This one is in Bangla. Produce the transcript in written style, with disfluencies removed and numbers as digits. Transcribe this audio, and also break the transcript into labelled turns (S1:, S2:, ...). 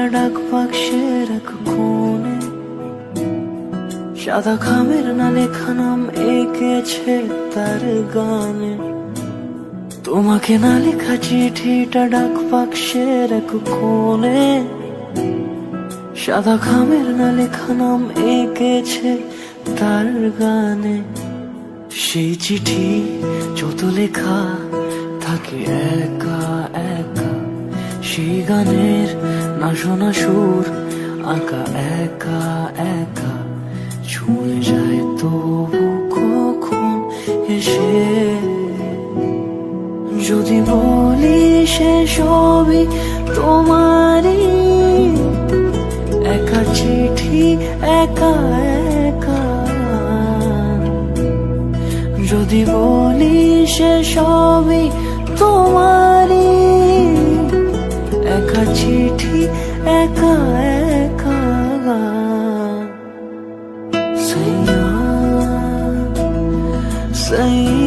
S1: চিঠিটা ডাক বাক্সের এক কোণে, সাদা খামের না লেখা নাম এঁকেছে তার গানে। তোমাকে না লেখা চিঠিটা ডাক বাক্সের এক কোণে, সাদা খামের না লেখা নাম এঁকেছে তার গানে। সেই চিঠি যত লেখা থাকে একা একা, সেই গানের না শোনা সুর আঁকা একা একা, ছুঁয়ে যায় তবু কখন এসে। যদি বলি সে সবই তোমারই, একা চিঠি একা একা। যদি বলি সে সবই তোমারই, একা চিঠি একা একা। সাইয়া সাইয়া